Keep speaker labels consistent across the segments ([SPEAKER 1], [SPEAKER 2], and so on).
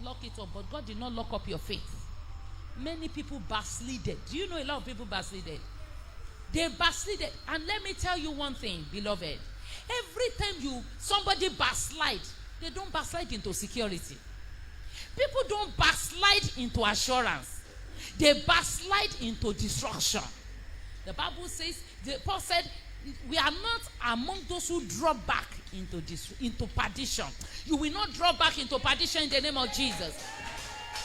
[SPEAKER 1] lock it up, but God did not lock up your faith. Many people backslided. Do you know a lot of people backslided? They backslided. And let me tell you one thing, beloved. Every time somebody backslide, they don't backslide into security. People don't backslide into assurance. They backslide into destruction. The Bible says, Paul said, we are not among those who drop back into perdition. You will not drop back into perdition in the name of Jesus.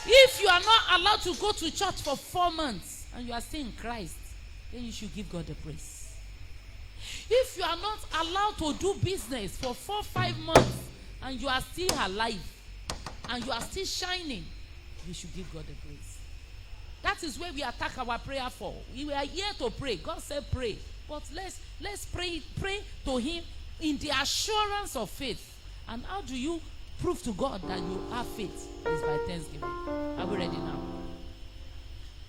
[SPEAKER 1] If you are not allowed to go to church for 4 months and you are still in Christ, then you should give God the praise. If you are not allowed to do business for 4-5 months and you are still alive and you are still shining, you should give God the praise. That is where we attack our prayer for. We are here to pray. God said pray. But let's pray to him in the assurance of faith. And how do you prove to God that you have faith? Is by thanksgiving. Are we ready now?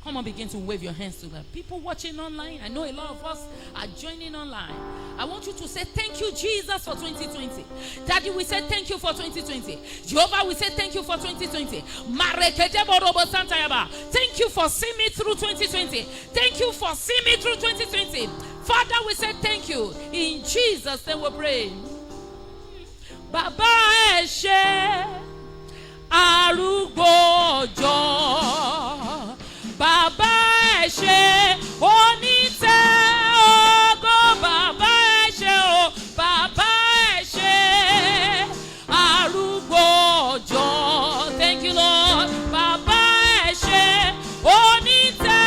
[SPEAKER 1] Come on, begin to wave your hands to them. People watching online, I know a lot of us are joining online. I want you to say thank you, Jesus, for 2020. Daddy, we say thank you for 2020. Jehovah, we say thank you for 2020. Thank you for seeing me through 2020. Thank you for seeing me through 2020. Father, we say thank you. In Jesus' name we pray. Baba Eshe Arugbo Ojo. Baba Eshe Onite Ogo. Baba Eshe O. Baba Eshe Arugbo Ojo. Thank you, Lord. Baba Eshe Onite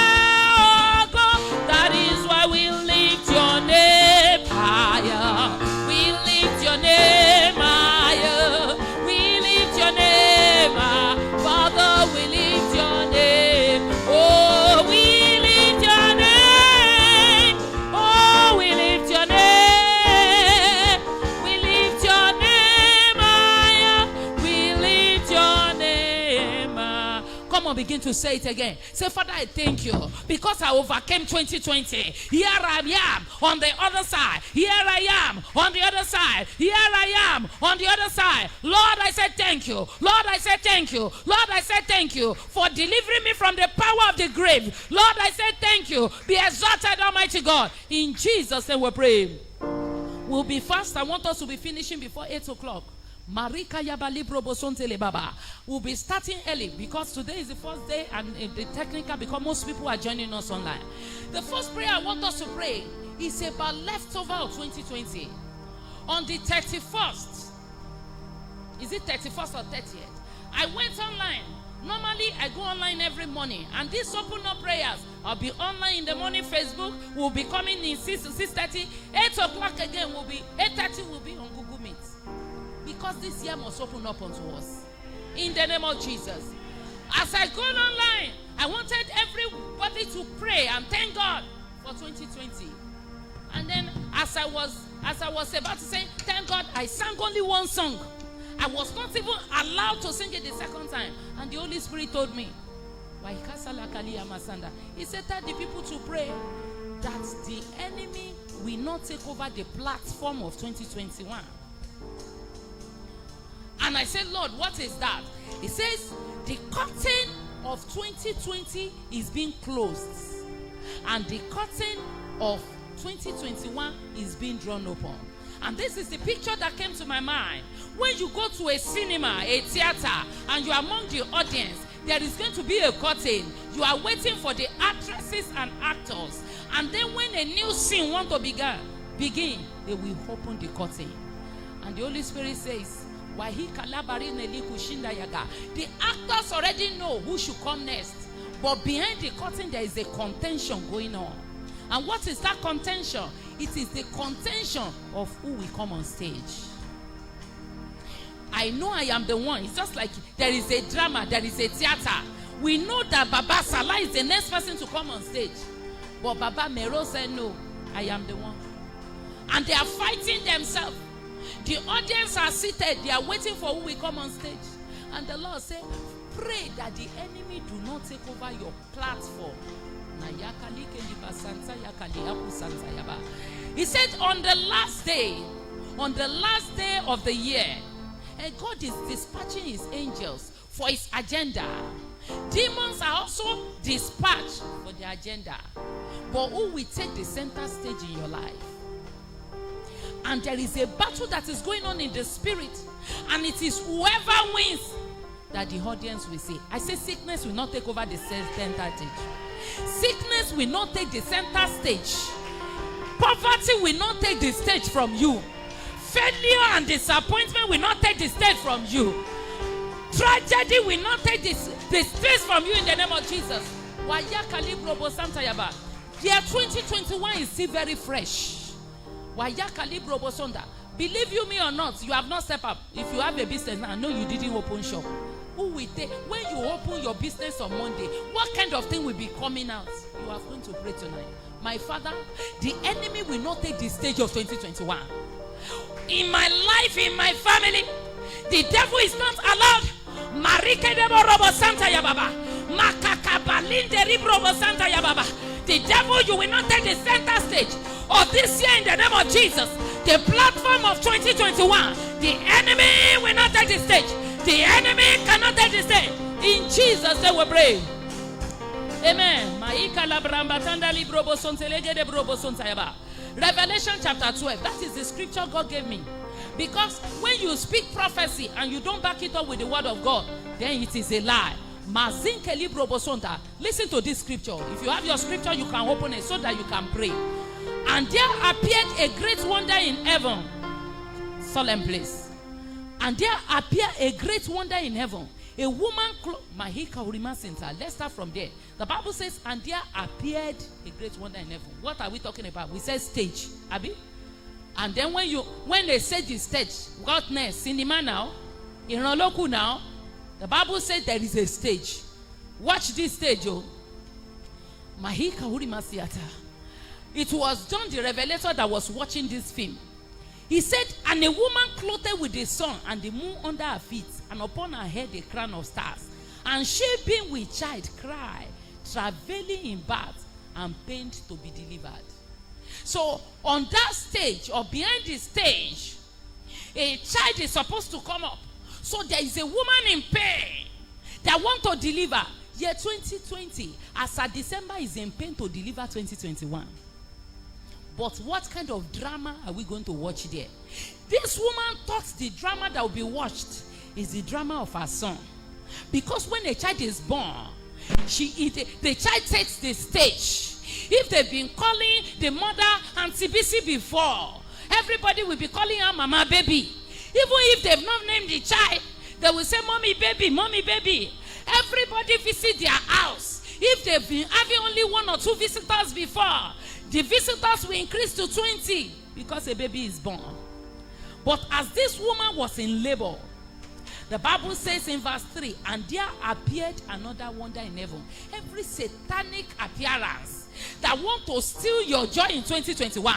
[SPEAKER 1] Ogo. That is why we lift your name higher. We lift your name higher. We lift your name higher. Father, we lift your name. Oh, we lift your name. Oh, we lift your name. We lift your name higher. We lift your name higher. Come on, begin to say it again. Say, Father, I thank you because I overcame 2020. Here I am on the other side. Here I am on the other side. Here I am on the other side. Lord, I said thank you. Lord, I said thank you. Lord, I said thank you for delivering me from the power of the grave. Lord, I said thank you. Be exalted, Almighty God. In Jesus' name we pray. We'll be fast. I want us to be finishing before 8 o'clock. Marika Yabali Probosontele Baba. We'll be starting early because today is the first day and the technical because most people are joining us online. The first prayer I want us to pray is about leftover of 2020. On the 31st, is it 31st or 30th? I went online. Normally, I go online every morning. And these open up prayers, I'll be online in the morning. Facebook will be coming in 6 to 6:30. 8 o'clock again will be, 8:30 will be on Google Meet. Because this year must open up unto us. In the name of Jesus. As I go online, I wanted everybody to pray and thank God for 2020. And then as I was about to say, thank God, I sang only one song. I was not even allowed to sing it the second time. And the Holy Spirit told me, he said, tell the people to pray that the enemy will not take over the platform of 2021. And I said, Lord, what is that? He says, the curtain of 2020 is being closed. And the curtain of 2021 is being drawn open. And this is the picture that came to my mind. When you go to a cinema, a theater, and you are among the audience, there is going to be a curtain. You are waiting for the actresses and actors. And then when a new scene wants to begin, they will open the curtain. And the Holy Spirit says, the actors already know who should come next. But behind the curtain, there is a contention going on. And what is that contention? It is the contention of who will come on stage. I know I am the one. It's just like there is a drama, there is a theater. We know that Baba Salah is the next person to come on stage. But Baba Mero said, no, I am the one. And they are fighting themselves. The audience are seated. They are waiting for who will come on stage. And the Lord said, pray that the enemy do not take over your platform. He said on the last day of the year, and God is dispatching his angels for his agenda. Demons are also dispatched for the agenda. But who will take the center stage in your life? And there is a battle that is going on in the spirit, and it is whoever wins that the audience will see. I say sickness will not take over the center stage. Sickness will not take the center stage. Poverty will not take the stage from you. Failure and disappointment will not take the stage from you. Tragedy will not take the stage from you in the name of Jesus. Year 2021 is still very fresh. Believe you me or not, you have not stepped up. If you have a business now, I know you didn't open shop. Who will take, when you open your business on Monday, what kind of thing will be coming out? You are going to pray tonight. My Father, the enemy will not take the stage of 2021. In my life, in my family, the devil is not allowed. The devil, you will not take the center stage of this year in the name of Jesus. The platform of 2021, the enemy will not take the stage. The enemy cannot take the stage. In Jesus' name we pray. Amen. Revelation chapter 12. That is the scripture God gave me. Because when you speak prophecy and you don't back it up with the word of God, then it is a lie. Listen to this scripture. If you have your scripture, you can open it so that you can pray. And there appeared a great wonder in heaven. Solemn place. And there appeared a great wonder in heaven. A woman let's start from there. The Bible says, and there appeared a great wonder in heaven. What are we talking about? We said stage. Abi? And then when they say the stage, what next? Cinema now? In Roloku now? The Bible says there is a stage. Watch this stage, oh. It was John the Revelator that was watching this film. He said, and a woman clothed with the sun and the moon under her feet, and upon her head a crown of stars. And she being with child cried, travailing in birth and pained to be delivered. So on that stage, or behind the stage, a child is supposed to come up. So there is a woman in pain that wants to deliver. Year 2020, as at December, is in pain to deliver 2021. But what kind of drama are we going to watch there? This woman thought the drama that will be watched is the drama of her son. Because when a child is born, the child takes the stage. If they've been calling the mother Auntie Bisi before, everybody will be calling her Mama Baby. Even if they've not named the child, they will say Mommy Baby, Mommy Baby. Everybody visit their house. If they've been having only 1 or 2 visitors before, the visitors will increase to 20 because a baby is born. But as this woman was in labor, the Bible says in verse 3, and there appeared another wonder in heaven. Every satanic appearance that want to steal your joy in 2021,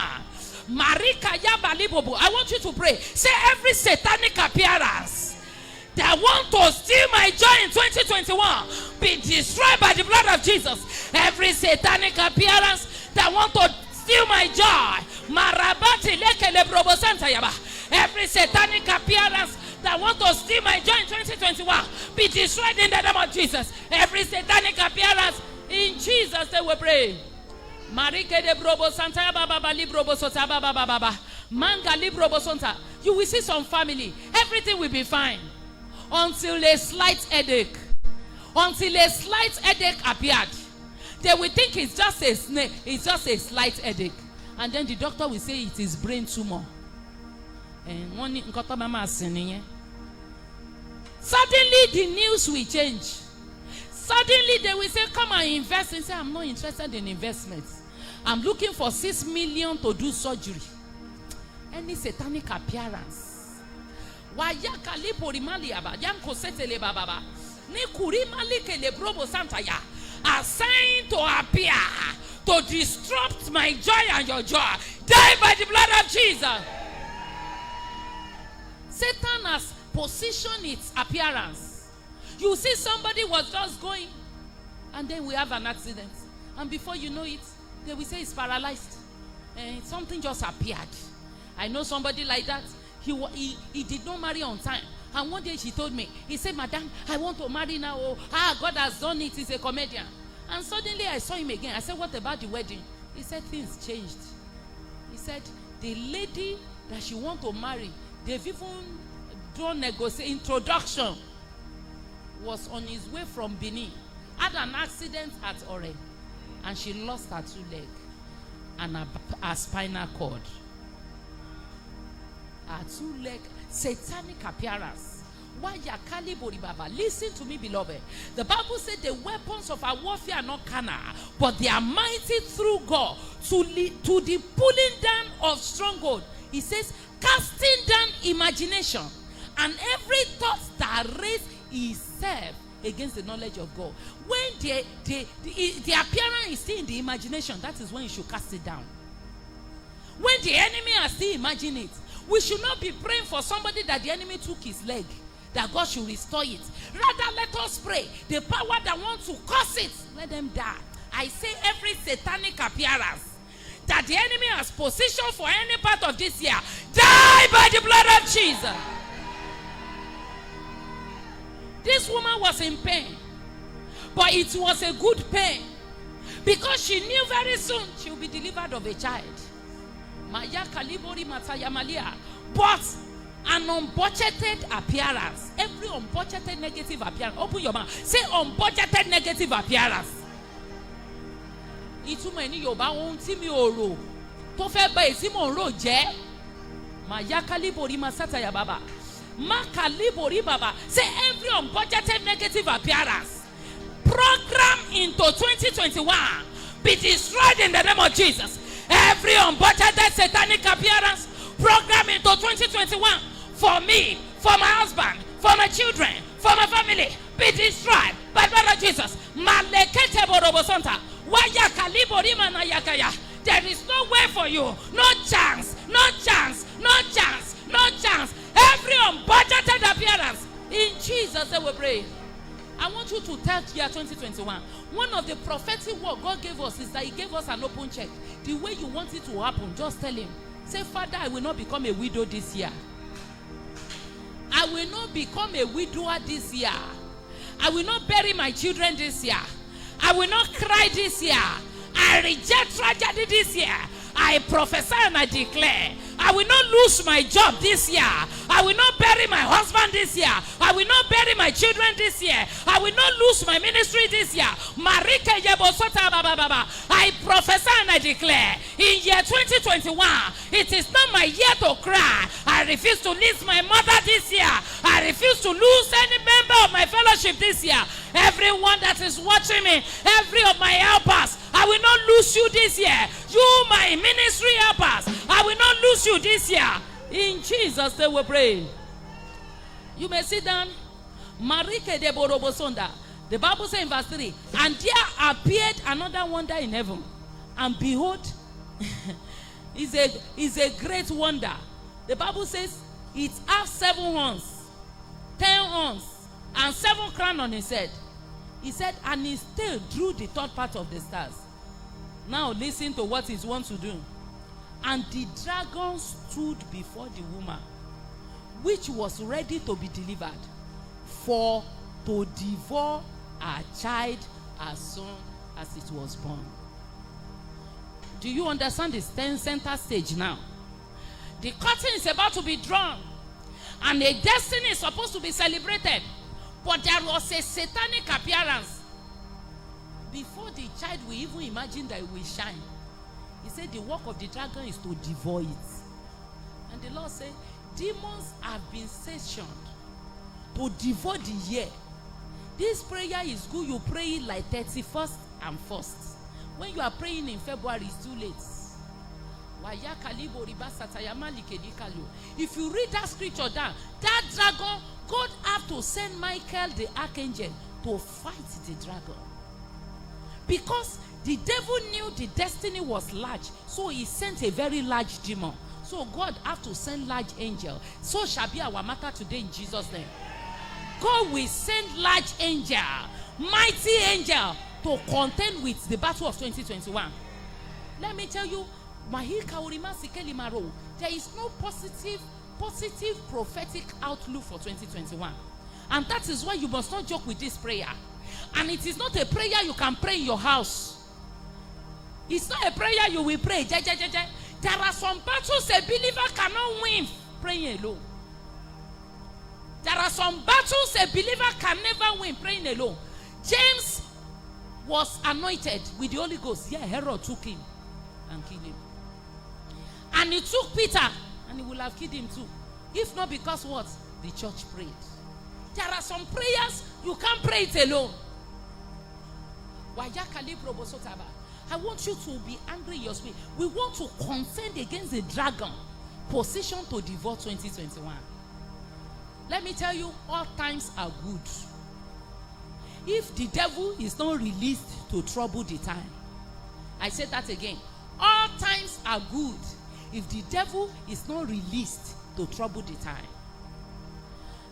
[SPEAKER 1] I want you to pray. Say, every satanic appearance that want to steal my joy in 2021 be destroyed by the blood of Jesus. Every satanic appearance that want to steal my joy, every satanic appearance that want to steal my joy in 2021 be destroyed in the name of Jesus. Every satanic appearance, in Jesus name we pray. You will see some family, everything will be fine until a slight headache. Until a slight headache appeared. They will think it's just a snake, it's just a slight headache. And then the doctor will say it is brain tumor. And suddenly the news will change. Suddenly they will say, come and invest. And say, I'm not interested in investments. I'm looking for 6 million to do surgery. Any satanic appearance. Assigned to appear to disrupt my joy and your joy. Die by the blood of Jesus. Satan has positioned its appearance. You see somebody was just going, and then we have an accident. And before you know it, they will say he's paralyzed. And something just appeared. I know somebody like that. He did not marry on time. And one day she told me, he said, Madam, I want to marry now. Oh, God has done it. He's a comedian. And suddenly I saw him again. I said, what about the wedding? He said, things changed. He said, the lady that she want to marry, they've even done introduction, was on his way from Benin, had an accident at Ore, and she lost her 2 legs and her spinal cord. Her 2 legs, satanic appearance. Listen to me, beloved. The Bible said the weapons of our warfare are not carnal, but they are mighty through God to the pulling down of stronghold. He says, casting down imagination and every thought that raised itself against the knowledge of God. When the appearance is still in the imagination, that is when you should cast it down. When the enemy are still imagining it, we should not be praying for somebody that the enemy took his leg, that God should restore it. Rather, let us pray. The power that wants to cause it, let them die. I say every satanic appearance that the enemy has positioned for any part of this year, die by the blood of Jesus. This woman was in pain, but it was a good pain, because she knew very soon she will be delivered of a child. But an unbudgeted appearance, every unbudgeted negative appearance, open your mouth, say unbudgeted negative appearance. Ìtumọ̀ ẹni Yorùbá ohun tí mi ò rò tó fẹ́ bá èsì mò ń rò jẹ́. Màyá kálíbòrí máa sátàyà bàbá. Má kálíbòrí bàbá. Say every unbudgeted negative appearance program into 2021 be destroyed in the name of Jesus. Every unbudgeted satanic appearance program into 2021 for me, for my husband, for my children, for my family, be destroyed by the blood of Jesus. Malekete borobosonta. There is no way for you. No chance. No chance. No chance. No chance. Every unbudgeted appearance. In Jesus' name we pray. I want you to tell year 2021. One of the prophetic words God gave us is that He gave us an open check. The way you want it to happen, just tell Him. Say, Father, I will not become a widow this year. I will not become a widower this year. I will not bury my children this year. I will not cry this year. I reject tragedy this year. I prophesy and I declare, I will not lose my job this year. I will not bury my husband this year. I will not bury my children this year. I will not lose my ministry this year. I prophesy and I declare, in year 2021, it is not my year to cry. I refuse to lose my mother this year. I refuse to lose any member of my fellowship this year. Everyone that is watching me, every of my helpers, I will not lose you this year. You, my ministry helpers, I will not lose you this year. In Jesus' name we pray. You may sit down. Marike de Borobosonda. The Bible says in verse 3, and there appeared another wonder in heaven. And behold, is a great wonder. The Bible says it has 7 horns, 10 horns, and 7 crowns on his head. He said, and his tail drew the third part of the stars. Now listen to what he wants to do. And the dragon stood before the woman, which was ready to be delivered, for to devour her child as soon as it was born. Do you understand the center stage now? The curtain is about to be drawn, and a destiny is supposed to be celebrated. But there was a satanic appearance. Before the child will even imagine that it will shine, he said the work of the dragon is to devour it. And the Lord said, demons have been stationed to devour the year. This prayer is good. You pray it like 31st and 1st. When you are praying in February, it's too late. If you read that scripture down, that dragon, God had to send Michael the archangel to fight the dragon. Because the devil knew the destiny was large, so he sent a very large demon. So God had to send large angel. So shall be our matter today in Jesus' name. God will send large angel, mighty angel, to contend with the battle of 2021. Let me tell you, there is no positive positive prophetic outlook for 2021. And that is why you must not joke with this prayer. And it is not a prayer you can pray in your house. It's not a prayer you will pray. There are some battles a believer cannot win praying alone. There are some battles a believer can never win praying alone. James was anointed with the Holy Ghost. Yeah, Herod took him and killed him. And he took Peter and he will have killed him too. If not because what? The church prayed. There are some prayers you can't pray it alone. I want you to be angry in your spirit. We want to contend against the dragon position to devour 2021. Let me tell you, all times are good. If the devil is not released to trouble the time. I said that again. All times are good if the devil is not released to trouble the time.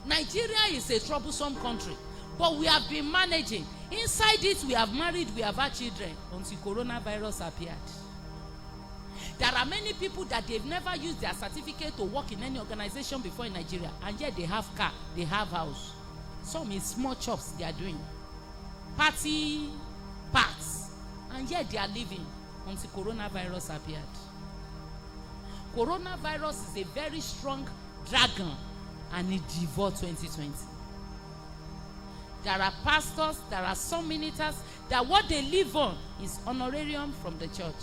[SPEAKER 1] Nigeria is a troublesome country, but we have been managing. Inside it, we have married, we have had children until coronavirus appeared. There are many people that they've never used their certificate to work in any organization before in Nigeria, and yet they have car, they have house. Some in small shops they are doing party parts, and yet they are living until coronavirus appeared. Coronavirus is a very strong dragon, and it devoured 2020. There are pastors, there are some ministers that what they live on is honorarium from the church.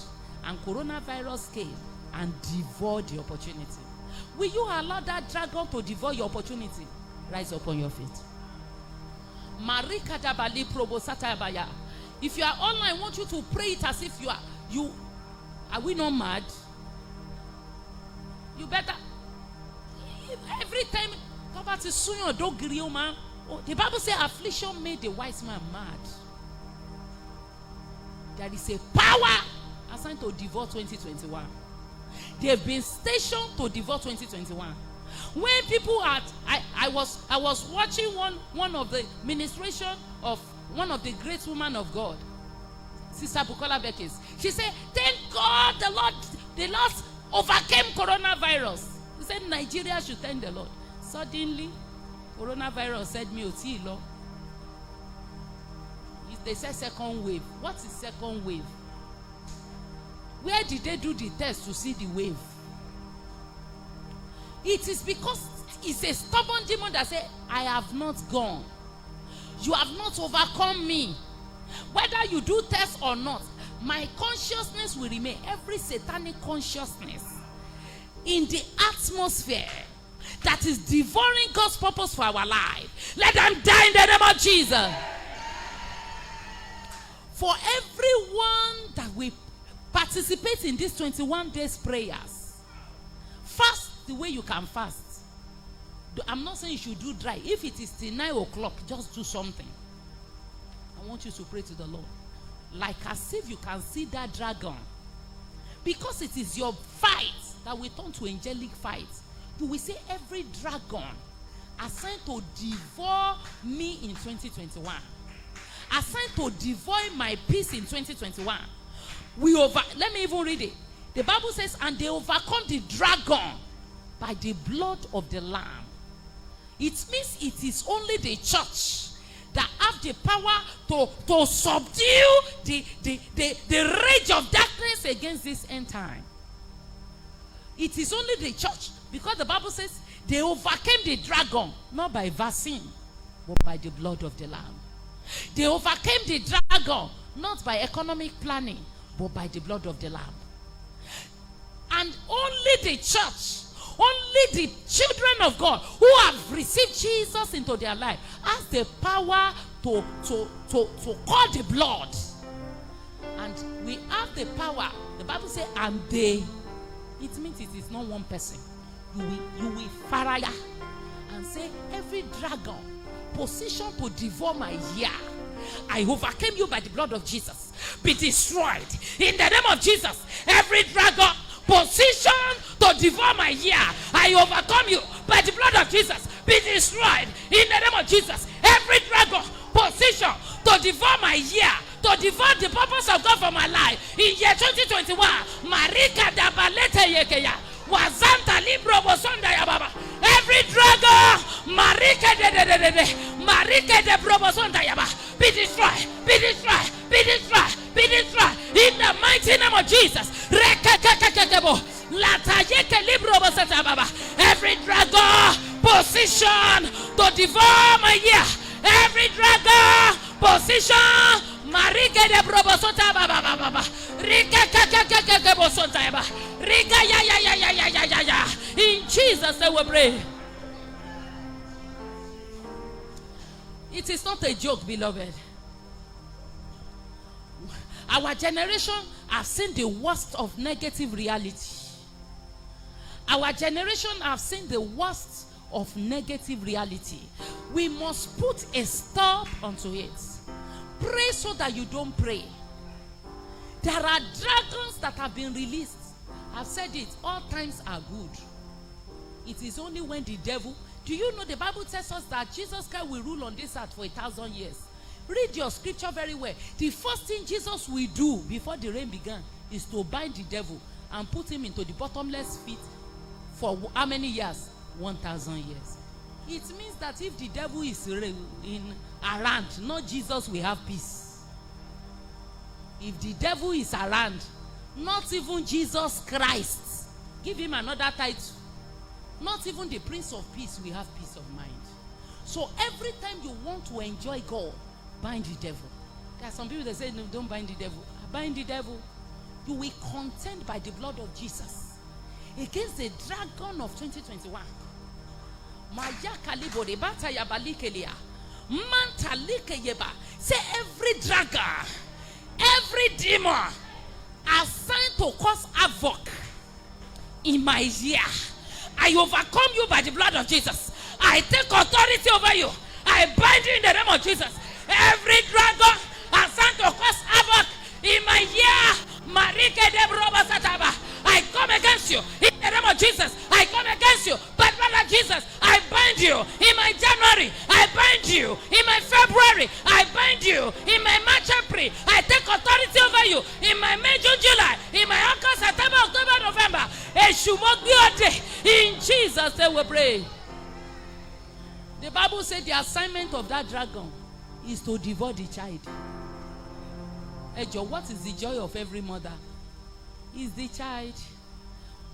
[SPEAKER 1] And coronavirus came and devoured the opportunity. Will you allow that dragon to devour your opportunity? Rise up on your feet. If you are online, I want you to pray it as if are we not mad? You better every time the Bible says affliction made the wise man mad. There is a power assigned to devour 2021. They have been stationed to devour 2021. When people I was watching one of the ministration of one of the great women of God, Sister Bukola Beckes. She said, "Thank God the Lord overcame coronavirus." He said Nigeria should thank the Lord. Suddenly, coronavirus said me Otilo. They said second wave. What is second wave? Where did they do the test to see the wave? It is because it's a stubborn demon that said, "I have not gone. You have not overcome me. Whether you do test or not, my consciousness will remain." Every satanic consciousness in the atmosphere that is devouring God's purpose for our life, let them die in the name of Jesus. For everyone that will participate in these 21 days prayers, fast the way you can fast. I'm not saying you should do dry. If it is till 9 o'clock, just do something. I want you to pray to the Lord, like as if you can see that dragon, because it is your fight that will turn to angelic fight. You will say, every dragon assigned to devour me in 2021, assigned to devour my peace in 2021, let me even read it. The Bible says, and they overcome the dragon by the blood of the Lamb. It means it is only the church that have the power to subdue the rage of darkness against this end time. It is only the church, because the Bible says they overcame the dragon not by vaccine but by the blood of the Lamb. They overcame the dragon not by economic planning but by the blood of the Lamb. And only the church, only the children of God who have received Jesus into their life has the power to call the blood. And we have the power. The Bible says, and they. It means it is not one person. You will fire and say, every dragon positioned to devour my year, I overcame you by the blood of Jesus. Be destroyed in the name of Jesus. Every dragon positioned to devour my year, I overcome you by the blood of Jesus. Be destroyed in the name of Jesus. Every dragon positioned to devour my year, to devour the purpose of God for my life in year 2021, Marika Dabalete Yekeya. Wazanta libro bosonda ya baba. Every dragon, marike de brobosonda ya baba. Be destroyed, be destroyed, be destroyed, be destroyed. In the mighty name of Jesus. Every dragon position to devour my year. Every dragon position marike de brobosonda baba. In Jesus' name we pray. It is not a joke, beloved. Our generation has seen the worst of negative reality. Our generation has seen the worst of negative reality. We must put a stop onto it. Pray so that you don't pray. There are dragons that have been released. I've said it, all times are good. It is only when the devil... Do you know the Bible tells us that Jesus Christ will rule on this earth for 1,000 years? Read your scripture very well. The first thing Jesus will do before the rain began is to bind the devil and put him into the bottomless pit for how many years? 1,000 years. It means that if the devil is around, not Jesus will have peace. If the devil is around, not even Jesus Christ, give him another title, not even the Prince of Peace will have peace of mind. So every time you want to enjoy God, bind the devil. There are some people that say, no, don't bind the devil. Bind the devil. You will contend by the blood of Jesus against the dragon of 2021. Say every dragon, every demon assigned to cause havoc in my year, I overcome you by the blood of Jesus. I take authority over you. I bind you in the name of Jesus. Every dragon assigned to cause havoc in my year, I come against you in the name of Jesus. I come against you by the blood of Jesus. I bind you in my January. I bind you in my February. I bind you in my March, April. I take authority over you in my May, June, July, in my August, September, October, November. In Jesus' name we pray. The Bible said the assignment of that dragon is to devour the child. What is the joy of every mother? Is the child.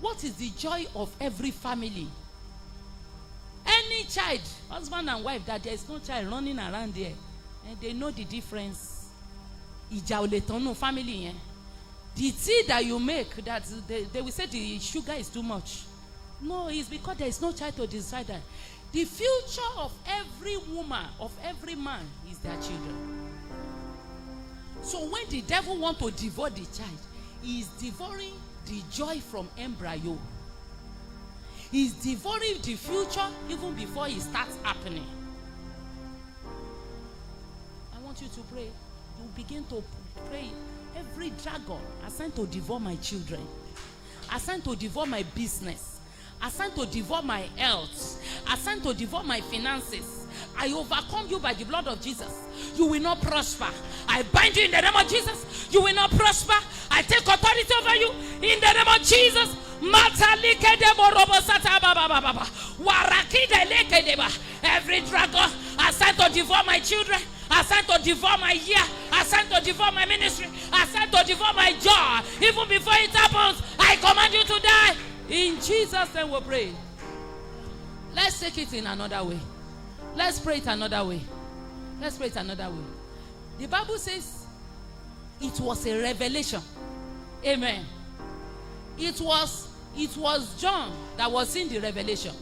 [SPEAKER 1] What is the joy of every family? Any child, husband and wife, that there is no child running around there, and they know the difference. Family. The tea that you make, that they will say the sugar is too much. No, it's because there is no child to decide that. The future of every woman, of every man, is their children. So when the devil wants to devour the child, he is devouring the joy from embryo. He is devouring the future even before it starts happening. I want you to pray. You begin to pray. Every dragon assigned to devour my children, assigned to devour my business, assigned to devour my health, assigned to devour my finances, I overcome you by the blood of Jesus. You will not prosper. I bind you in the name of Jesus. You will not prosper. I take authority over you in the name of Jesus. Every dragon assigned to devour my children, assigned to devour my year, assigned to devour my ministry, assigned to devour my joy, even before it happens, I command you to die. In Jesus' name we pray. Let's take it in another way. Let's pray it another way. Let's pray it another way. The Bible says it was a revelation. Amen. It was John that was seeing the revelation.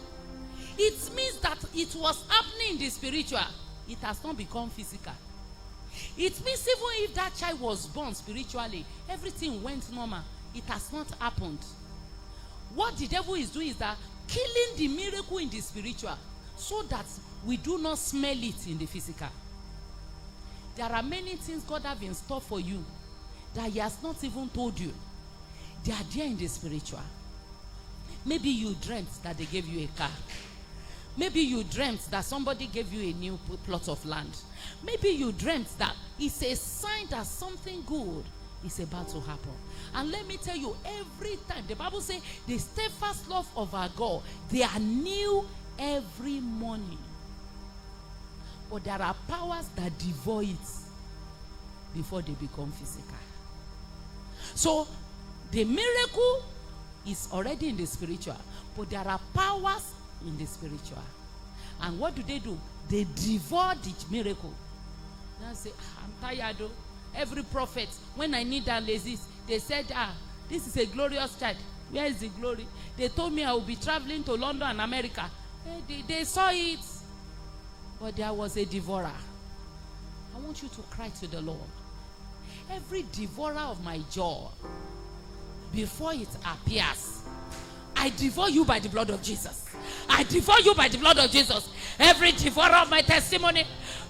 [SPEAKER 1] It means that it was happening in the spiritual. It has not become physical. It means even if that child was born spiritually, everything went normal. It has not happened. What the devil is doing is that killing the miracle in the spiritual so that we do not smell it in the physical. There are many things God has in store for you that He has not even told you. They are there in the spiritual. Maybe you dreamt that they gave you a car. Maybe you dreamt that somebody gave you a new plot of land. Maybe you dreamt that it's a sign that something good is about to happen. And let me tell you, every time, the Bible says, the steadfast love of our God, they are new every morning. But there are powers that devour it before they become physical. So, the miracle is already in the spiritual, but there are powers in the spiritual. And what do? They devour the miracle. Now say, I'm tired though. Every prophet, when I need that lazy, they said, this is a glorious child. Where is the glory? They told me I will be traveling to London and America. They saw it. But there was a devourer. I want you to cry to the Lord. Every devourer of my joy, before it appears, I devour you by the blood of Jesus. I devour you by the blood of Jesus. Every devourer of my testimony,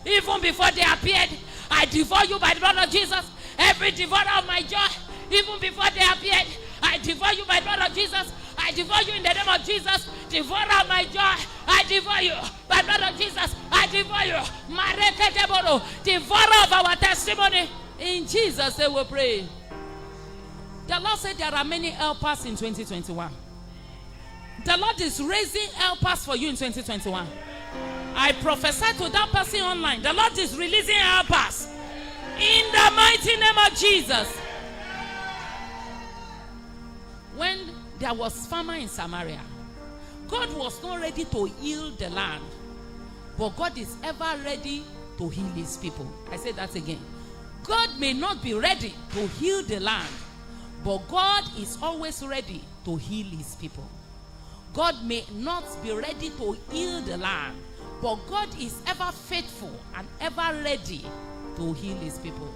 [SPEAKER 1] even before they appeared, I devour you by the blood of Jesus. Every devourer of my joy, even before they appeared, I devour you by the blood of Jesus. I devour you in the name of Jesus. Devourer of my joy, I devour you by the blood of Jesus. I devour you. Mareketeboro, devourer of our testimony. In Jesus' name we pray. The Lord said there are many helpers in 2021. The Lord is raising helpers for you in 2021. I prophesy to that person online. The Lord is releasing helpers in the mighty name of Jesus. When there was famine in Samaria, God was not ready to heal the land, but God is ever ready to heal his people. I say that again. God may not be ready to heal the land, but God is always ready to heal his people. God may not be ready to heal the land, but God is ever faithful and ever ready to heal his people.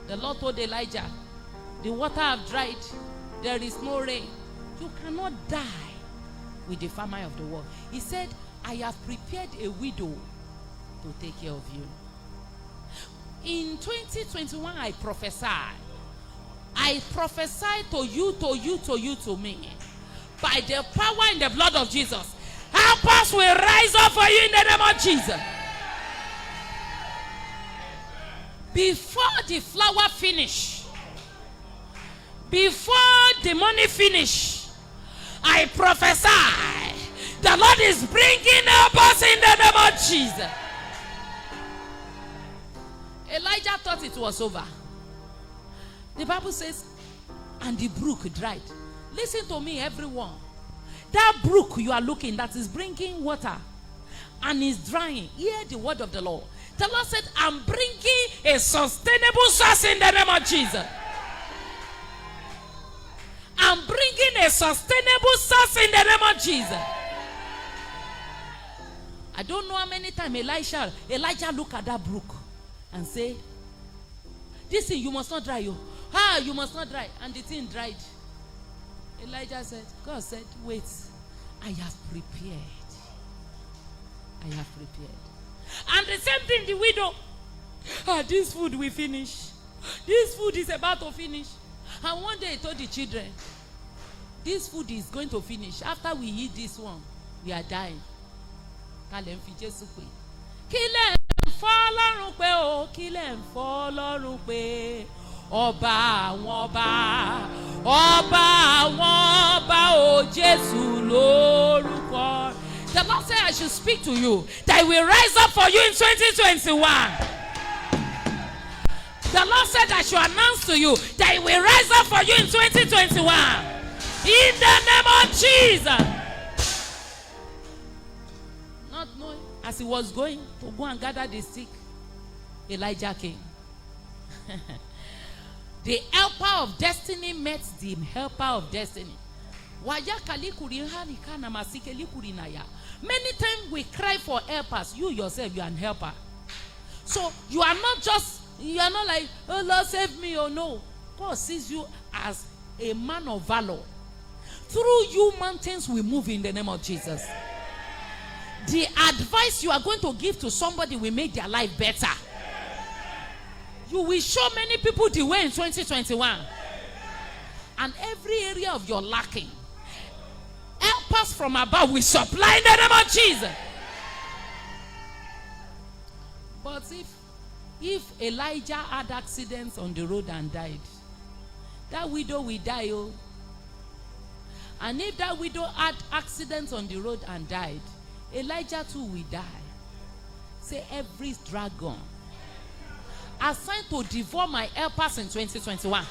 [SPEAKER 1] The Lord told Elijah, the water have dried, there is no rain. You cannot die with the famine of the world. He said, I have prepared a widow to take care of you. In 2021, I prophesy. I prophesy to you, to me. By the power in the blood of Jesus. Helpers will rise up for you in the name of Jesus. Before the flower finish, before the money finish, I prophesy the Lord is bringing helpers in the name of Jesus. Elijah thought it was over. The Bible says, and the brook dried. Listen to me, everyone. That brook you are looking that is bringing water and is drying, hear the word of the Lord. The Lord said, I'm bringing a sustainable source in the name of Jesus. I'm bringing a sustainable source in the name of Jesus. I don't know how many times Elijah looked at that brook and said, this thing you must not dry, you. You must not dry. And the thing dried. Elijah said, God said, wait, I have prepared. I have prepared. And the same thing, the widow. This food will finish. This food is about to finish. And one day he told the children, this food is going to finish. After we eat this one, we are dying. Kílẹ̀ ń fọ́ lọ́rùn pé o, kílẹ̀ ń fọ́ lọ́rùn pé ọba àwọn ọba, ọba àwọn ọba o Jésù lórúkọ. The Lord said I should speak to you that He will rise up for you in 2021. The Lord said I should announce to you that He will rise up for you in 2021. In the name of Jesus. Not knowing, as he was going to go and gather the stick, Elijah came. The helper of destiny met the helper of destiny. Many times we cry for helpers. You yourself, you are an helper. So you are not like, oh Lord save me, or no. God sees you as a man of valor. Through you, mountains will move in the name of Jesus. The advice you are going to give to somebody will make their life better. You will show many people the way in 2021. And every area of your lacking, help us from above will supply in the name of Jesus. But if Elijah had accidents on the road and died, that widow will die. Oh. And if that widow had accidents on the road and died, Elijah too will die. Say, every dragon assigned to devour my helpers in 2021,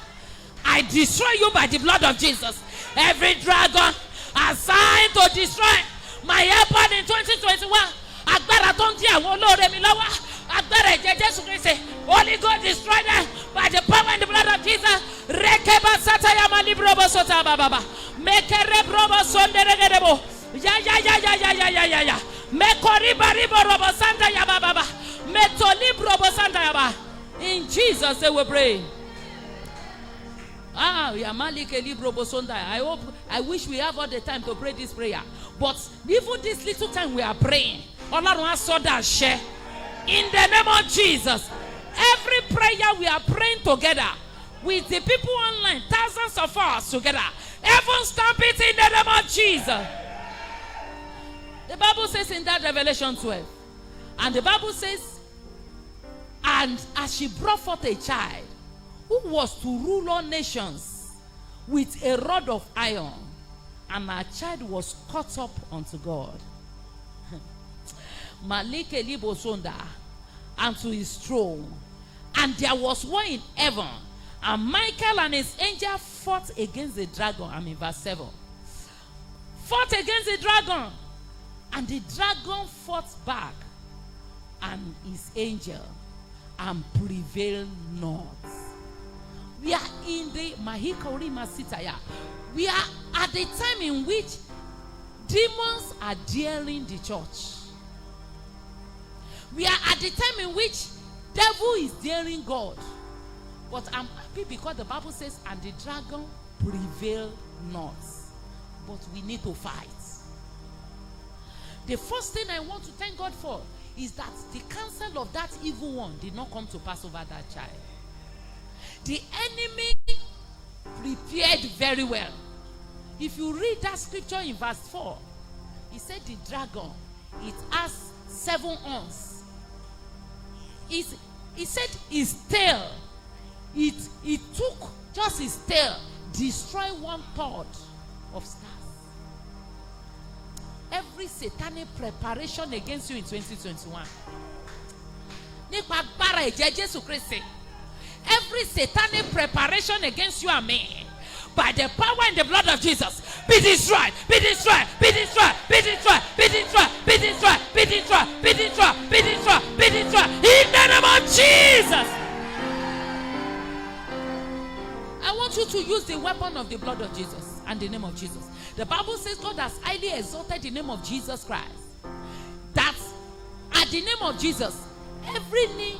[SPEAKER 1] I destroy you by the blood of Jesus. Every dragon assigned to destroy my helper in 2021, agbára tó ń dí àwọn olóore mi lọ́wọ́, agbára ẹ̀jẹ̀ Jésù Kristi, Holy God destroy them by the power and the blood of Jesus. Rekeba sataya malibrobo sota baba, mekere brobo sonderegerebo, ya. Mekoriba ribo robo santa ya baba, metolibro robo santa ya ba. In Jesus' name we pray. I wish we have all the time to pray this prayer. But even this little time we are praying, in the name of Jesus, every prayer we are praying together with the people online, thousands of us together, heaven stamp it in the name of Jesus. The Bible says in that Revelation 12, and the Bible says, and as she brought forth a child who was to rule all nations with a rod of iron, and her child was caught up unto God, Malike Libosonda, and to his throne. And there was war in heaven, and Michael and his angel fought against the dragon. I'm in verse 7. Fought against the dragon, and the dragon fought back, and his angel, and prevailed not. We are in the Mahikori Masitaya. We are at the time in which demons are daring the church. We are at the time in which devil is daring God. But I'm happy because the Bible says, and the dragon prevailed not. But we need to fight. The first thing I want to thank God for is that the counsel of that evil one did not come to pass over that child. The enemy prepared very well. If you read that scripture in verse 4, he said the dragon, it has 7 horns. He said his tail, it took just his tail, destroy 1/3 of stars. Every satanic preparation against you in 2021, every satanic preparation against you and me, by the power and the blood of Jesus, be destroyed, be destroyed, be destroyed, be destroyed, be destroyed, be destroyed, be destroyed, be destroyed, be destroyed, be destroyed, in the name of Jesus. I want you to use the weapon of the blood of Jesus and the name of Jesus. The Bible says God has highly exalted the name of Jesus Christ. That at the name of Jesus, every knee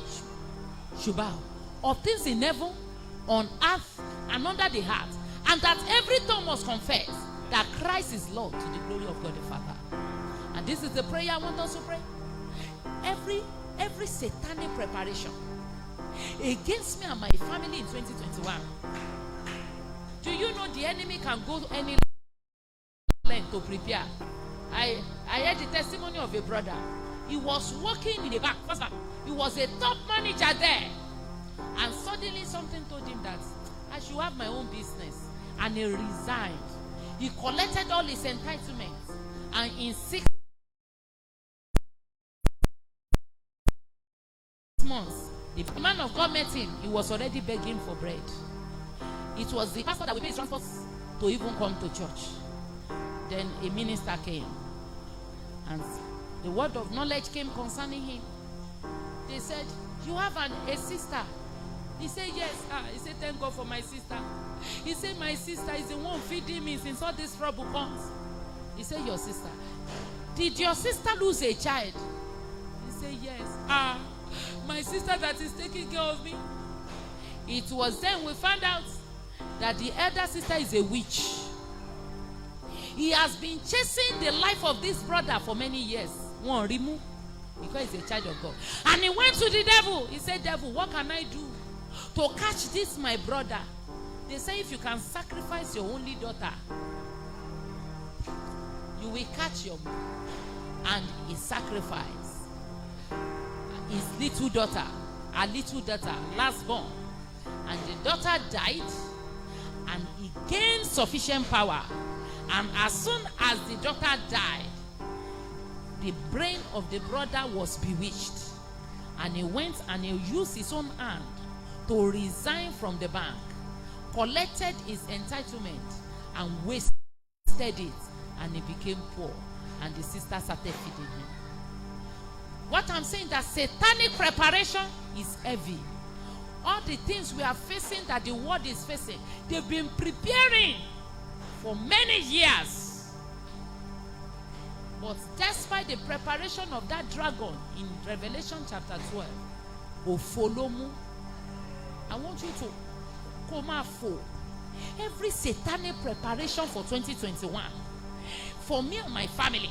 [SPEAKER 1] should bow, of things in heaven, on earth, and under the earth, and that every tongue must confess that Christ is Lord, to the glory of God the Father. And this is the prayer I want us to pray. Every satanic preparation against me and my family in 2021. Do you know the enemy can go any length to prepare? I heard the testimony of a brother. He was working in the back. First, he was a top manager there. And suddenly something told him that I should have my own business. And he resigned. He collected all his entitlements. And in 6 months, the man of God met him. He was already begging for bread. It was the pastor that would pay his transport to even come to church. Then a minister came. And the word of knowledge came concerning him. They said, you have a sister. He said, yes. He said, thank God for my sister. He said, my sister is the one feeding me since all this trouble comes. He said, your sister. Did your sister lose a child? He said, yes. My sister that is taking care of me. It was then we found out that the elder sister is a witch. He has been chasing the life of this brother for many years. One remove, because he's a child of God. And he went to the devil. He said, devil, what can I do to catch this my brother? They say if you can sacrifice your only daughter, you will catch your mom. And he sacrificed his little daughter, last born. And the daughter died. and he gained sufficient power. And as soon as the doctor died, the brain of the brother was bewitched. And he went and he used his own hand to resign from the bank, collected his entitlement and wasted it, and he became poor, and the sister started feeding him. What I'm saying, that satanic preparation is heavy. All the things we are facing, that the world is facing, they've been preparing for many years. But despite the preparation of that dragon in Revelation chapter 12, Ofolomu, I want you to come out for every satanic preparation for 2021, for me and my family,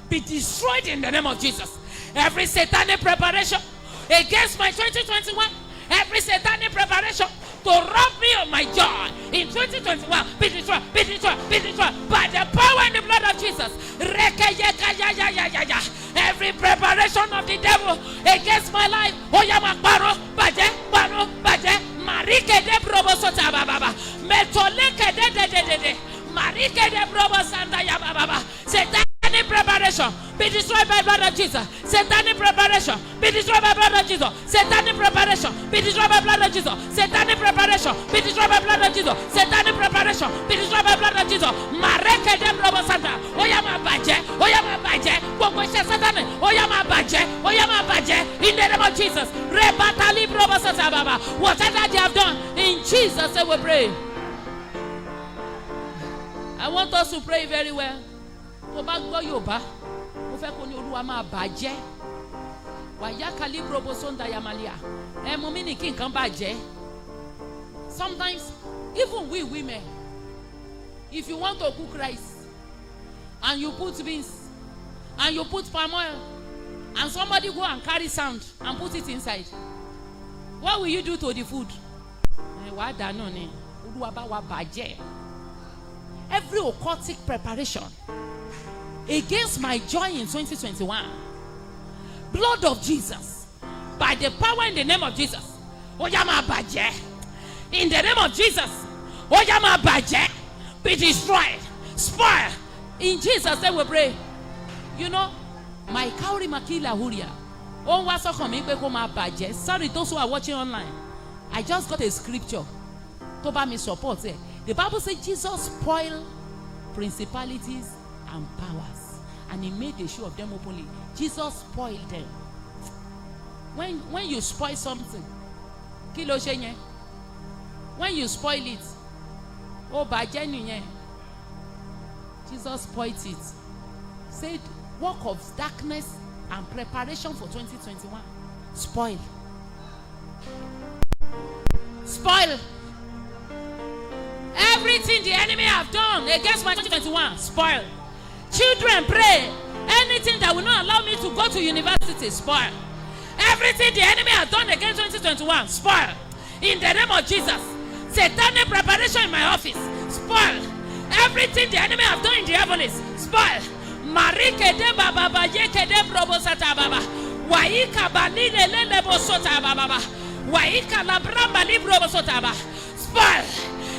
[SPEAKER 1] be destroyed in the name of Jesus. Every satanic preparation against my 2021, every satanic preparation to rob me of my joy in 2021, be destroyed, be destroyed, be destroyed by the power and the blood of Jesus. Every preparation of the devil against my life, Marike de Probosota Baba, Metoleke de Marike de Probosanda Yababa, satanic preparation, be destroyed by blood of Jesus. Satanic preparation, be destroyed by blood of Jesus. Satanic preparation, be destroyed by blood of Jesus. Satanic preparation, be destroyed by blood of Jesus. Satanic preparation, be destroyed by blood of Jesus. Mareke de Probosanda, Oyama Baje, Oyama Baje, Bogosha Satan, Oyama Baje, Oyama Baje, in the name of Jesus. Rebatali Probosata Baba, whatever they have done, in Jesus' name we pray. I want us to pray very well. Sometimes, even we women, if you want to cook rice and you put beans and you put palm oil and somebody go and carry sand and put it inside, what will you do to the food? Every occultic preparation against my joy in 2021, blood of Jesus, by the power in the name of Jesus, Oyama Baje, in the name of Jesus, Oyama Baje, be destroyed, spoil, in Jesus' name we pray. You know, my Kauri Makila Huria, sorry, those who are watching online, I just got a scripture to buy me support. The Bible says Jesus spoiled principalities and powers, and he made a show of them openly. Jesus spoiled them. When you spoil something, when you spoil it, Jesus spoiled it. Said work of darkness and preparation for 2021. Spoil. Spoil. Everything the enemy have done against my 2021, spoil. Children, pray. Anything that will not allow me to go to university, spoil. Everything the enemy has done against 2021, spoil. In the name of Jesus. Satanic preparation in my office, spoil. Everything the enemy have done in the heavens, spoil. Marike de baba yeke de probosata baba. Waika balile lele bosota baba. Waika la bramba libro bosota baba. Spoil.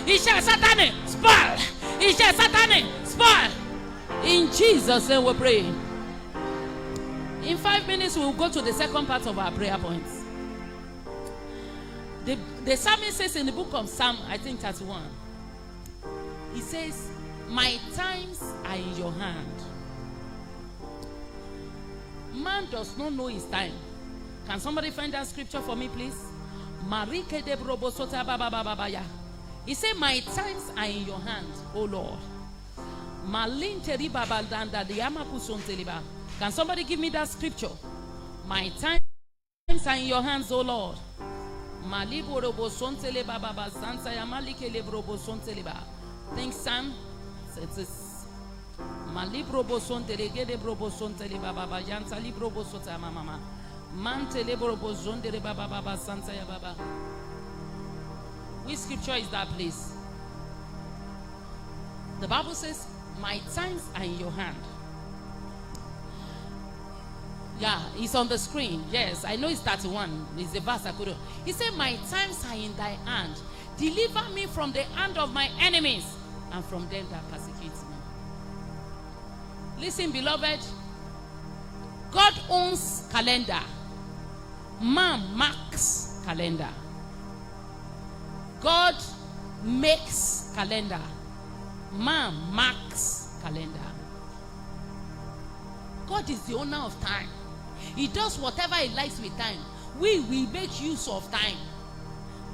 [SPEAKER 1] Isha satanic, spoil. Isha satanic, spoil. In Jesus' name we pray. In 5 minutes we will go to the second part of our prayer points. The psalmist says in the book of Psalm, I think 31, he says, my times are in your hand. Man does not know his time. Can somebody find that scripture for me, please? Marike de brobosota baba baba baya. He said, my times are in your hand, O Lord. Can somebody give me that scripture? My times are in your hands, O Lord. Think, son. It is which scripture is that, please? The Bible says, my times are in your hand. Yeah, it's on the screen. Yes, I know it's 31. It's the verse I couldn't. He said, my times are in thy hand. Deliver me from the hand of my enemies and from them that persecute me. Listen, beloved. God owns calendar. Man marks calendar. God makes calendar. Man marks calendar. God is the owner of time. He does whatever he likes with time. We make use of time.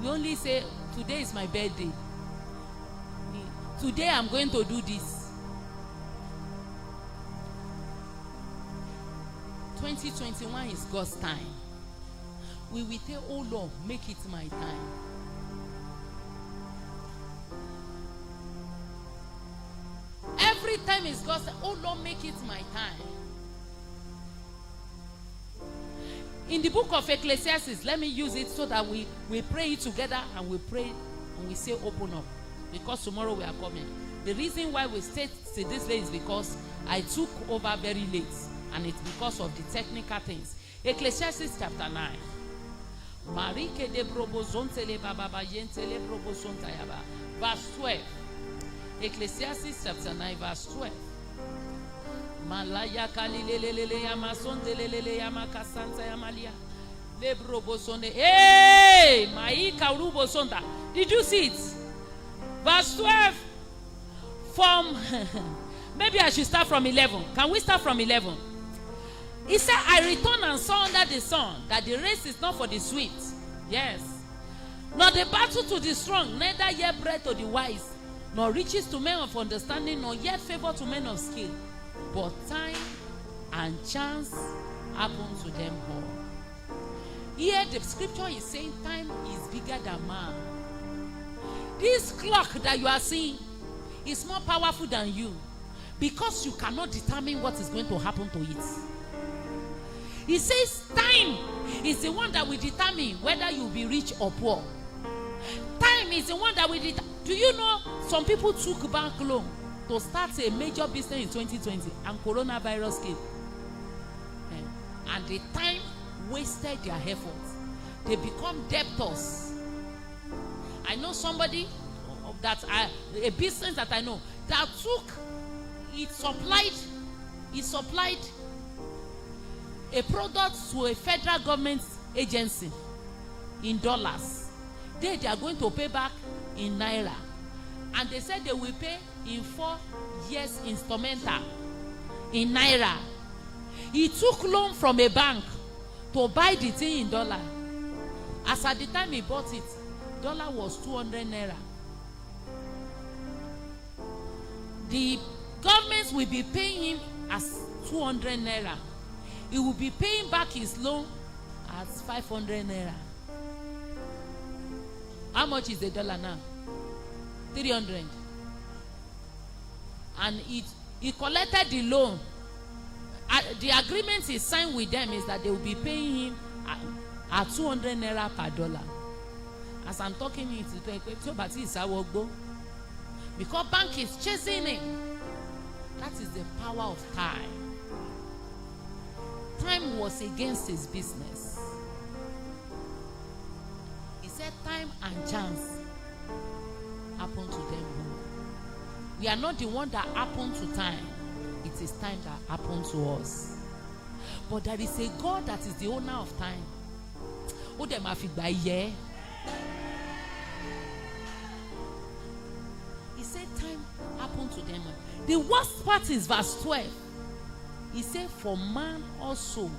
[SPEAKER 1] We only say, today is my birthday. Today I'm going to do this. 2021 is God's time. We will say, oh Lord, make it my time. Every time is God's time. Oh Lord, make it my time. In the book of Ecclesiastes, let me use it so that we pray it together, and we pray and we say open up. Because tomorrow we are coming. The reason why we stay this late is because I took over very late. And it's because of the technical things. Ecclesiastes chapter 9. Verse 12. Ecclesiastes chapter 9 verse 12. Malaya kalilelele yamasondelele yamakasanta yamalia. Lebrobosonde. Hey! Maika urubosonda. Did you see it? Verse 12. From maybe I should start from 11. Can we start from 11? He said, I returned and saw under the sun that the race is not for the swift. Yes. Nor the battle to the strong, neither yet bread to the wise, nor riches to men of understanding, nor yet favor to men of skill. But time and chance happen to them all. Here the scripture is saying time is bigger than man. This clock that you are seeing is more powerful than you, because you cannot determine what is going to happen to it. He says time is the one that will determine whether you'll be rich or poor. Time is the one that will determine. Do you know some people took bank loan to start a major business in 2020 and coronavirus came? And the time wasted their efforts. They become debtors. I know somebody a business that I know that supplied a product to a federal government agency in dollars. They are going to pay back in naira. And they said they will pay in 4 years instrumental in naira. He took loan from a bank to buy the thing in dollar. As at the time he bought it, dollar was 200 naira. The government will be paying him as 200 naira. He will be paying back his loan as 500 naira. How much is the dollar now? 300. And he collected the loan. The agreement he signed with them is that they will be paying him at 200 naira per dollar. As I'm talking, because bank is chasing him. That is the power of time. Time was against his business. He said time and chance happen to them all. We are not the one that happened to time. It is time that happened to us. But there is a God that is the owner of time. Oh, them have it by year. He said time happened to them. The worst part is verse 12. He said, for man also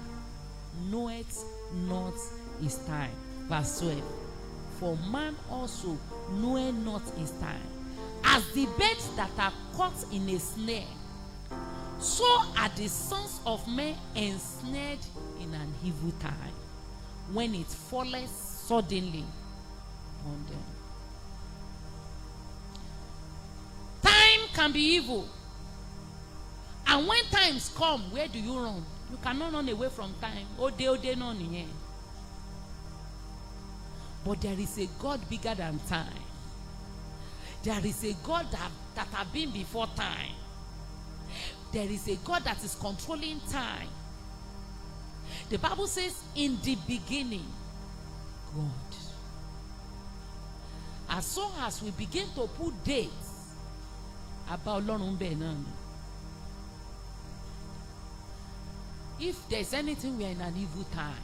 [SPEAKER 1] knoweth not his time. Verse 12. For man also knoweth not his time. As the birds that are caught in a snare, so are the sons of men ensnared in an evil time, when it falleth suddenly on them. Time can be evil. And when times come, where do you run? You cannot run away from time. Ode no niye. But there is a God bigger than time. There is a God that have been before time. There is a God that is controlling time. The Bible says, in the beginning, God. as soon as we begin to put dates about Ọlọ́run bẹ́ẹ̀ náà ni. If there's anything, we are in an evil time.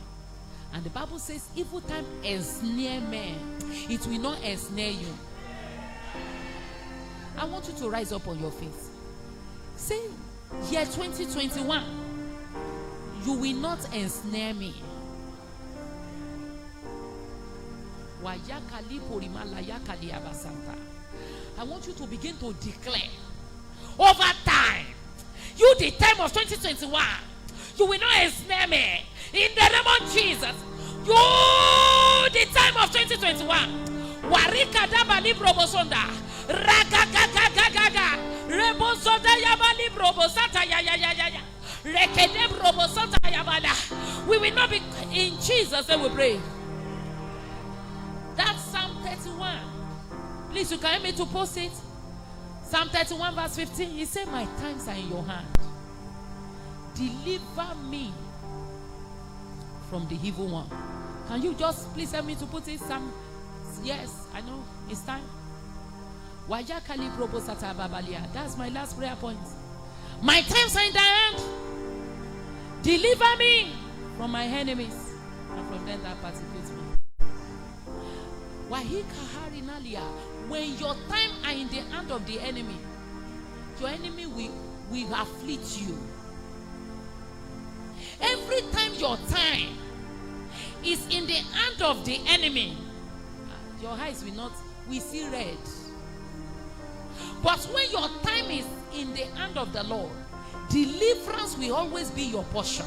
[SPEAKER 1] And the Bible says evil time ensnare men. It will not ensnare you. I want you to rise up on your feet. Say, year 2021, you will not ensnare me. I want you to begin to declare over time, you the time of 2021, you will not ensnare me. In the name of Jesus, you the time of 2021. Warika daba libro bosonda, raga gaga gaga gaga, rebosoda yaba libro bosata ya ya ya ya ya, rekede brobosata yabala. We will not be in Jesus' name we pray. That's Psalm 31. Please, you can help me to post it. Psalm 31 verse 15. He said, my times are in your hand. Deliver me from the evil one. Can you just please help me to put it? Yes, I know. It's time. That's my last prayer point. My times are in thy hand. Deliver me from my enemies and from them that persecute me. When your time are in the hand of the enemy, your enemy will afflict you. Every time your time is in the hand of the enemy, your eyes will see red. But when your time is in the hand of the Lord, deliverance will always be your portion.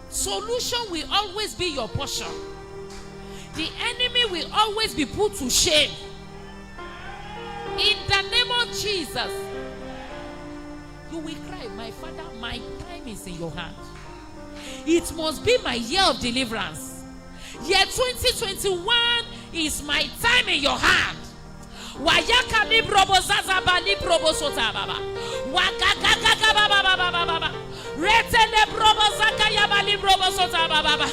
[SPEAKER 1] Solution will always be your portion. The enemy will always be put to shame. In the name of Jesus, you will cry, my Father, my time is in your hand. It must be my year of deliverance. Year 2021 is my time in your hand. Wayaka librobo zazaba librobo sota baba. Wagagaga baba baba baba. Rete librobo zakayaba librobo sota baba.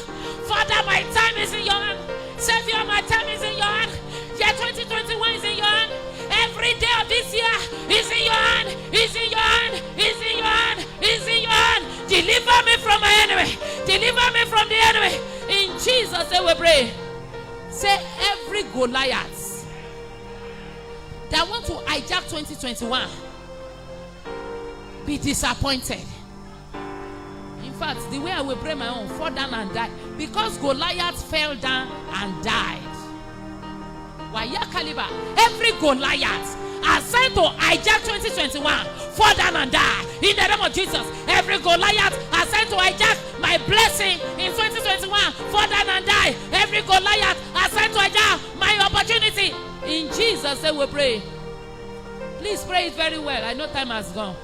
[SPEAKER 1] Father, my time is in your hand. Savior, my time is in your hand. Year 2021 is in your hand. Every day of this year is in your hand. Is in your hand. Is in your hand. Is in your hand. Deliver me from my enemy. Deliver me from the enemy. In Jesus' name we pray. Say every Goliath that want to hijack 2021 be disappointed. In fact, the way I will pray my own, fall down and die. Because Goliath fell down and died. Every Goliath assigned to hijack 2021, fall down and die. In the name of Jesus, every Goliath assigned to hijack my blessing in 2021, fall down and die. Every Goliath assigned to hijack my opportunity. In Jesus' name we pray. Please pray it very well. I know time has gone.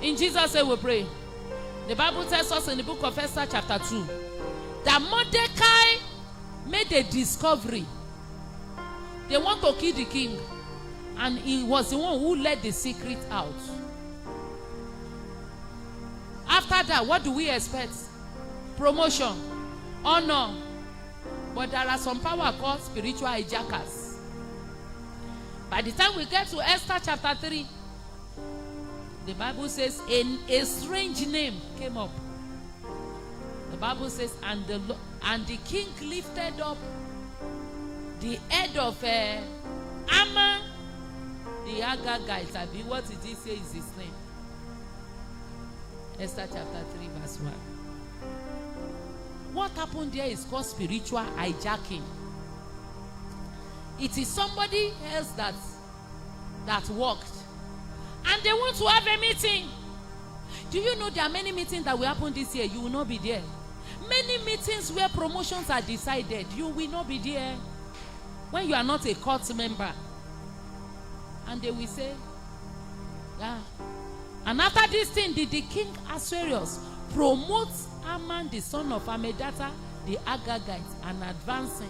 [SPEAKER 1] In Jesus' name we pray. The Bible tells us in the book of Esther chapter 2 that Mordecai made a discovery. They want to kill the king, and he was the one who let the secret out. After that, what do we expect? Promotion, honor. But there are some power called spiritual hijackers. By the time we get to Esther chapter 3, the Bible says a strange name came up. The Bible says, and the king lifted up the head of Ammon the Agagite. What did he say is his name? Esther chapter 3 verse 1. What happened there is called spiritual hijacking. It is somebody else that worked, and they want to have a meeting. Do you know there are many meetings that will happen this year? You will not be there. Many meetings where promotions are decided, you will not be there. When you are not a court member, and they will say, yeah. And after this thing, did the king Ahasuerus promote Haman the son of Hammedatha the Agagite, and advancing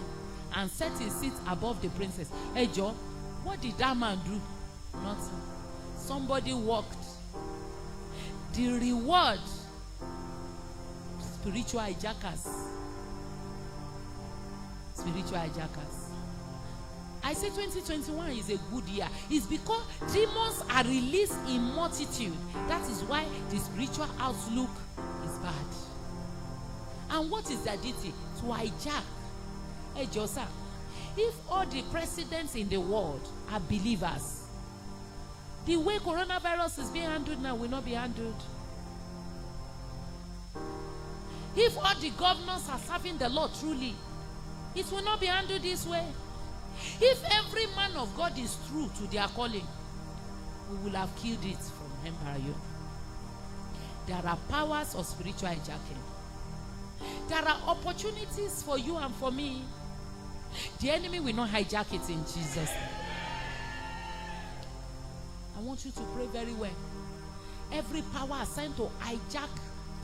[SPEAKER 1] and set his seat above the princess? Hey Joe, what did that man do? Nothing. Somebody walked. The reward, spiritual hijackers. Spiritual hijackers. I say 2021 is a good year. It's because demons are released in multitude. That is why the spiritual outlook is bad. And what is their duty? To hijack. Hey, Joseph, if all the presidents in the world are believers, the way coronavirus is being handled now will not be handled. If all the governors are serving the Lord truly, it will not be handled this way. If every man of God is true to their calling, we will have killed it from Empire. There are powers of spiritual hijacking. There are opportunities for you and for me. The enemy will not hijack it in Jesus' name. I want you to pray very well. Every power assigned to hijack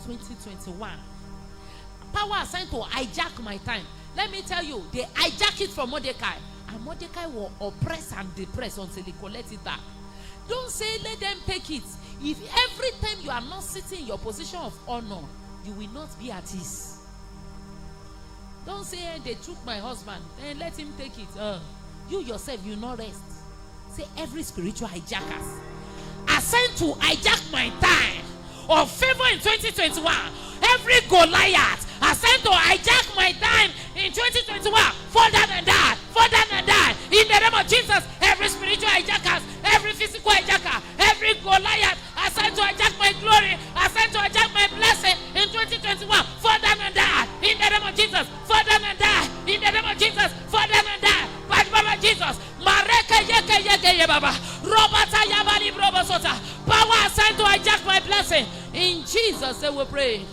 [SPEAKER 1] 2021, power assigned to hijack my time. Let me tell you, they hijack it from Mordecai. And Mordecai will oppress and depress until he collects it back. Don't say let them take it. If every time you are not sitting in your position of honor, you will not be at ease. Don't say they took my husband and let him take it. You yourself, you not rest. Say every spiritual hijackers assigned to hijack my time of favor in 2021. Every Goliath assigned to hijack my time in 2021. Fall down and die. Fall down and die. In the name of Jesus, every spiritual hijackers, every physical hijacker, every Goliath assigned to hijack my glory, assigned to hijack my blessing in 2021. Fall down and die. In the name of Jesus, fall down and die. In the name of Jesus, fall down and die. By the power of Jesus. Mareka yeke yeke ye baba. Robata yabali brobosota. Power assigned to hijack my blessing. In Jesus' name we pray.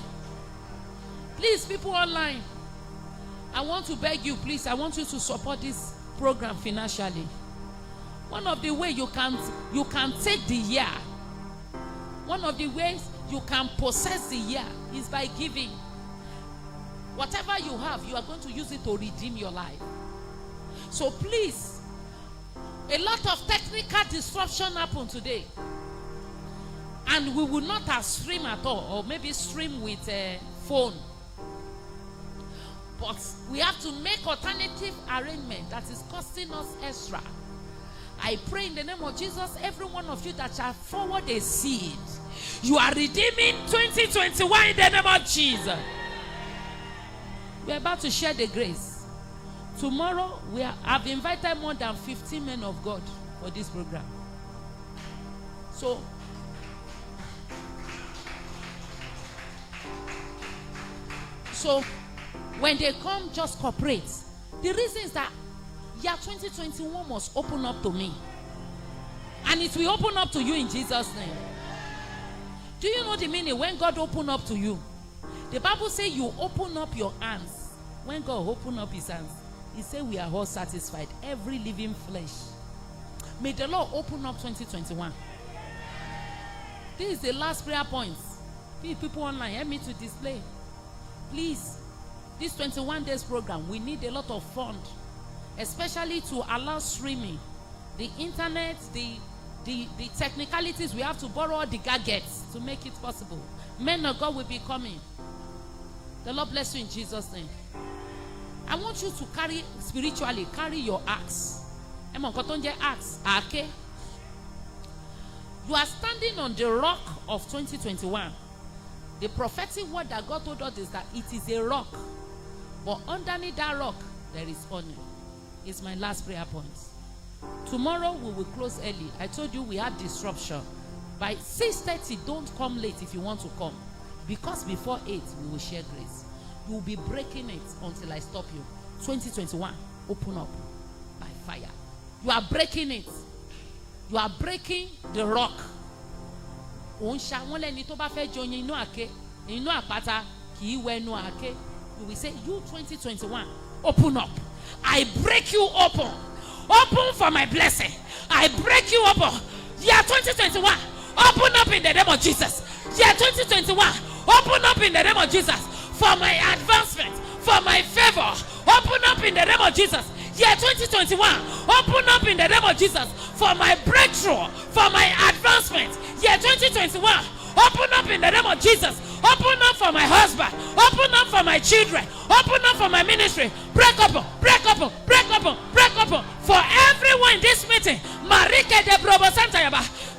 [SPEAKER 1] Please, people online, I want to beg you, please, I want you to support this program financially. One of the ways you can take the year, one of the ways you can possess the year is by giving. Whatever you have, you are going to use it to redeem your life. So please, a lot of technical disruption happened today. And we will not have stream at all, or maybe stream with a phone. But we have to make alternative arrangement that is costing us extra. I pray in the name of Jesus, every one of you that shall forward a seed, you are redeeming 2021 in the name of Jesus. We're about to share the grace. Tomorrow, I've invited more than 15 men of God for this program. So when they come, just cooperate. The reason is that year 2021 must open up to me. And it will open up to you in Jesus' name. Do you know the meaning when God open up to you? The Bible says you open up your hands. When God open up his hands, he said we are all satisfied. Every living flesh. May the Lord open up 2021. This is the last prayer point. People online, help me to display. Please, this 21 days program, we need a lot of fund, especially to allow streaming, the internet, the technicalities. We have to borrow all the gadgets to make it possible. Men of God will be coming. The Lord bless you in Jesus' name. I want you to carry your axe. Axe. You are standing on the rock of 2021. The prophetic word that God told us is that it is a rock. But underneath that rock, there is honor. It's my last prayer point. Tomorrow we will close early. I told you we had disruption. By 6:30, don't come late if you want to come. Because before 8, we will share grace. You will be breaking it until I stop you. 2021, open up by fire. You are breaking it. You are breaking the rock. You will say, you 2021, open up. I break you open. Open for my blessing. I break you open. Year 2021, open up in the name of Jesus. Year 2021, open up in the name of Jesus. For my advancement, for my favor, open up in the name of Jesus. Year 2021, open up in the name of Jesus. For my breakthrough, for my advancement. Year 2021, open up in the name of Jesus. Open up for my husband. Open up for my children. Open up for my ministry. Break open, break open, break open, break open. For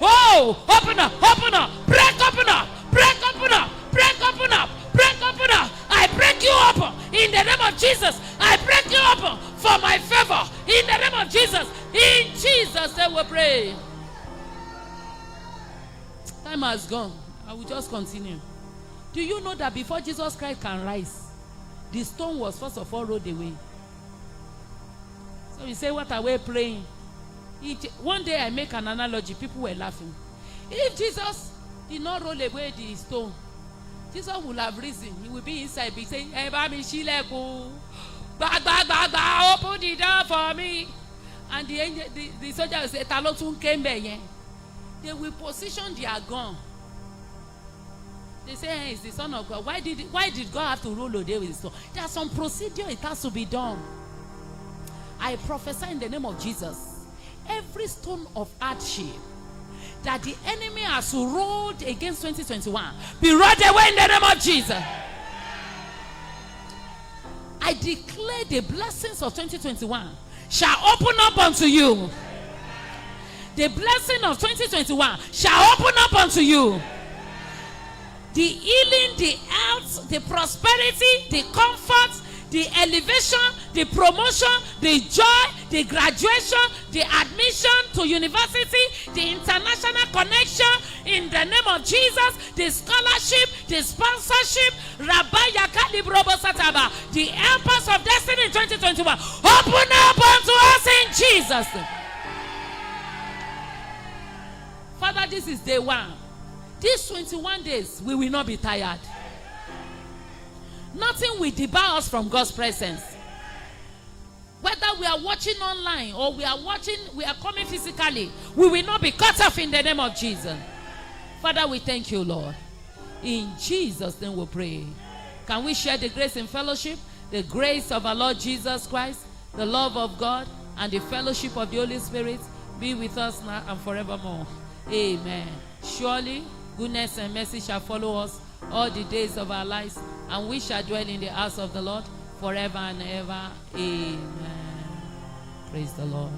[SPEAKER 1] Oh, open up, open up, break open up, break open up, break open up, break open up. I break you up in the name of Jesus. I break you up for my favor in the name of Jesus. In Jesus' name we pray. Time has gone. I will just continue. Do you know that before Jesus Christ can rise, the stone was first of all rolled away? So we say, what are we praying? One day I make an analogy. People were laughing. If Jesus did not roll away the stone, Jesus will have risen. He will be inside. Be saying, open the door for me. And the soldier will say, Talotun came back. They will position their gun. They say, hey, it's the Son of God. Why did God have to roll away with the stone? There's some procedure it has to be done. I prophesy in the name of Jesus. Every stone of hardship that the enemy has rolled against 2021 be rolled away in the name of Jesus. I declare the blessings of 2021 shall open up unto you. The blessing of 2021 shall open up unto you. The healing, the health, the prosperity, the comfort, the elevation, the promotion, the joy, the graduation, the admission to university, the international connection in the name of Jesus, the scholarship, the sponsorship, the helpers of destiny in 2021. Open up unto us in Jesus. Father, this is day one. These 21 days, we will not be tired. Nothing will debar us from God's presence. Whether we are watching online or we are coming physically, we will not be cut off in the name of Jesus. Father, we thank you, Lord. In Jesus' name we pray. Can we share the grace in fellowship? The grace of our Lord Jesus Christ, the love of God, and the fellowship of the Holy Spirit be with us now and forevermore. Amen. Surely, goodness and mercy shall follow us all the days of our lives, and we shall dwell in the house of the Lord forever and ever. Amen. Praise the Lord.